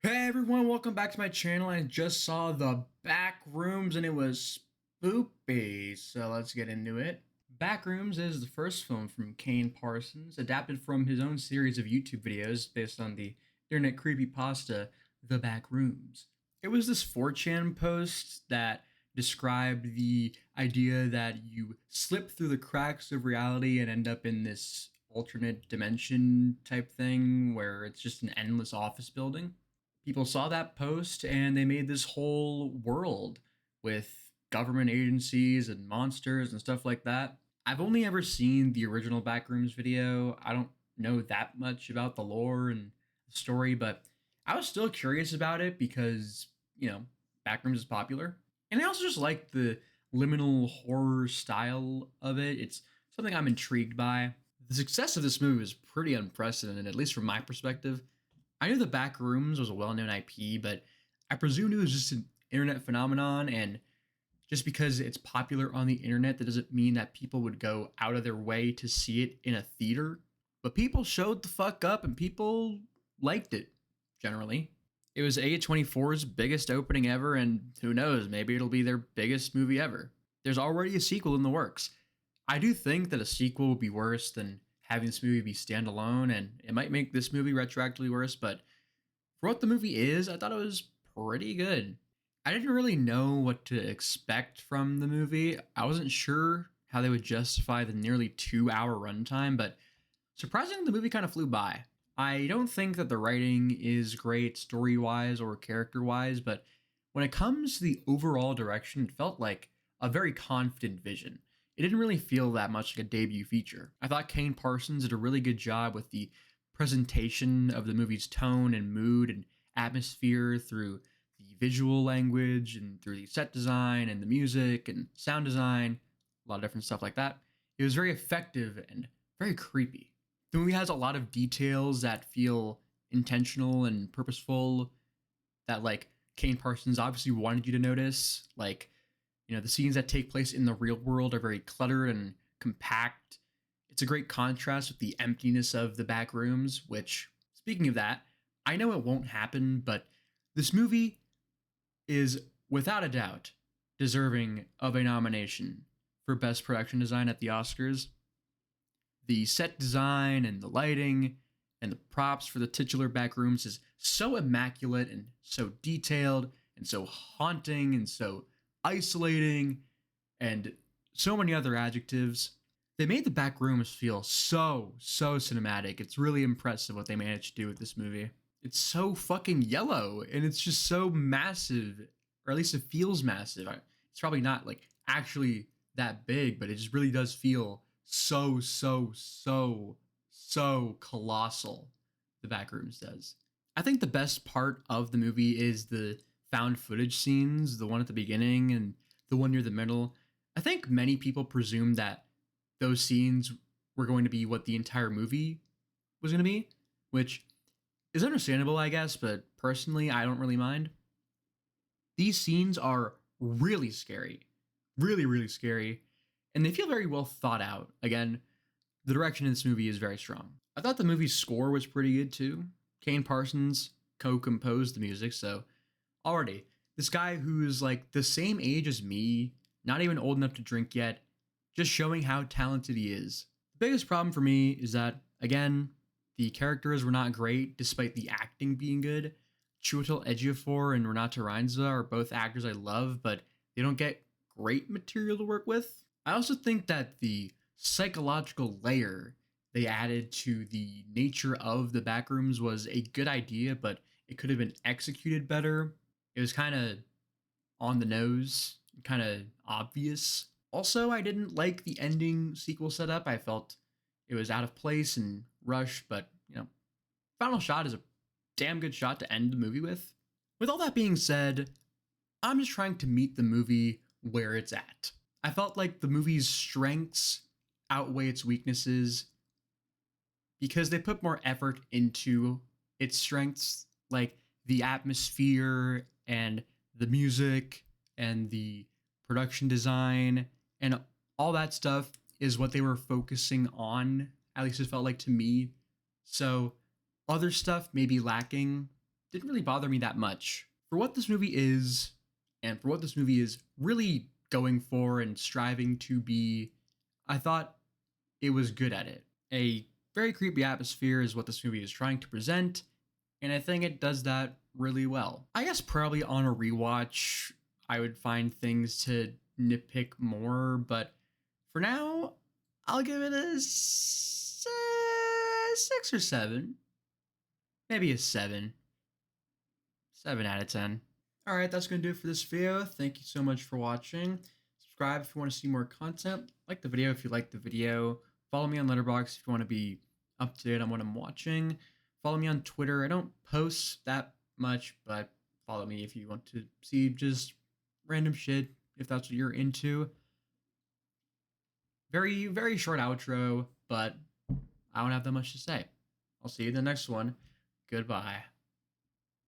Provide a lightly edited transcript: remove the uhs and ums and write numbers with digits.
Hey everyone, welcome back to my channel. I just saw the Backrooms and it was spoopy, so let's get into it. Backrooms is the first film from Kane Parsons, adapted from his own series of YouTube videos based on the internet creepypasta The Backrooms. It was this 4chan post that described the idea that you slip through the cracks of reality and end up in this alternate dimension type thing where it's just an endless office building. People saw that post and they made this whole world with government agencies and monsters and stuff like that. I've only ever seen the original Backrooms video. I don't know that much about the lore and the story, but I was still curious about it because, Backrooms is popular. And I also just like the liminal horror style of it. It's something I'm intrigued by. The success of this movie was pretty unprecedented, at least from my perspective. I knew the Backrooms was a well-known IP, but I presumed it was just an internet phenomenon, and just because it's popular on the internet, that doesn't mean that people would go out of their way to see it in a theater. But people showed the fuck up, and people liked it, generally. It was A24's biggest opening ever, and who knows, maybe it'll be their biggest movie ever. There's already a sequel in the works. I do think that a sequel would be worse than having this movie be standalone, and it might make this movie retroactively worse, but for what the movie is, I thought it was pretty good. I didn't really know what to expect from the movie. I wasn't sure how they would justify the nearly 2-hour runtime, but surprisingly, the movie kind of flew by. I don't think that the writing is great story-wise or character-wise, but when it comes to the overall direction, it felt like a very confident vision. It didn't really feel that much like a debut feature. I thought Kane Parsons did a really good job with the presentation of the movie's tone and mood and atmosphere through the visual language and through the set design and the music and sound design, a lot of different stuff like that. It was very effective and very creepy. The movie has a lot of details that feel intentional and purposeful that, like, Kane Parsons obviously wanted you to notice. Like, the scenes that take place in the real world are very cluttered and compact. It's a great contrast with the emptiness of the back rooms, which, speaking of that, I know it won't happen, but this movie is, without a doubt, deserving of a nomination for Best Production Design at the Oscars. The set design and the lighting and the props for the titular back rooms is so immaculate and so detailed and so haunting and so isolating and so many other adjectives. They made the back rooms feel so cinematic. It's really impressive what they managed to do with this movie. It's so fucking yellow and it's just so massive, or at least it feels massive. It's probably not like actually that big, but it just really does feel so colossal. The back rooms does. I think the best part of the movie is the found footage scenes, the one at the beginning and the one near the middle. I think many people presumed that those scenes were going to be what the entire movie was going to be, which is understandable, I guess, but personally, I don't really mind. These scenes are really scary, really scary, and they feel very well thought out. Again, the direction in this movie is very strong. I thought the movie's score was pretty good too. Kane Parsons co-composed the music, so already, this guy who's like the same age as me, not even old enough to drink yet, just showing how talented he is. The biggest problem for me is that, again, the characters were not great despite the acting being good. Chiwetel Ejiofor and Renata Reinza are both actors I love, but they don't get great material to work with. I also think that the psychological layer they added to the nature of the Backrooms was a good idea, but it could have been executed better. It was kind of on the nose, kind of obvious. Also, I didn't like the ending sequel setup. I felt it was out of place and rushed, but, final shot is a damn good shot to end the movie with. With all that being said, I'm just trying to meet the movie where it's at. I felt like the movie's strengths outweigh its weaknesses because they put more effort into its strengths, like the atmosphere and the music and the production design and all that stuff is what they were focusing on. At least it felt like to me. So other stuff may be lacking, didn't really bother me that much. For what this movie is, and for what this movie is really going for and striving to be, I thought it was good at it. A very creepy atmosphere is what this movie is trying to present, and I think it does that really well. I guess probably on a rewatch, I would find things to nitpick more, but for now, I'll give it a 6 or 7. Maybe a 7. 7 out of 10. Alright, that's going to do it for this video. Thank you so much for watching. Subscribe if you want to see more content. Like the video if you like the video. Follow me on Letterboxd if you want to be up to date on what I'm watching. Follow me on Twitter. I don't post that much, but follow me if you want to see just random shit, if that's what you're into. Very, very short outro, but I don't have that much to say. I'll see you in the next one. Goodbye.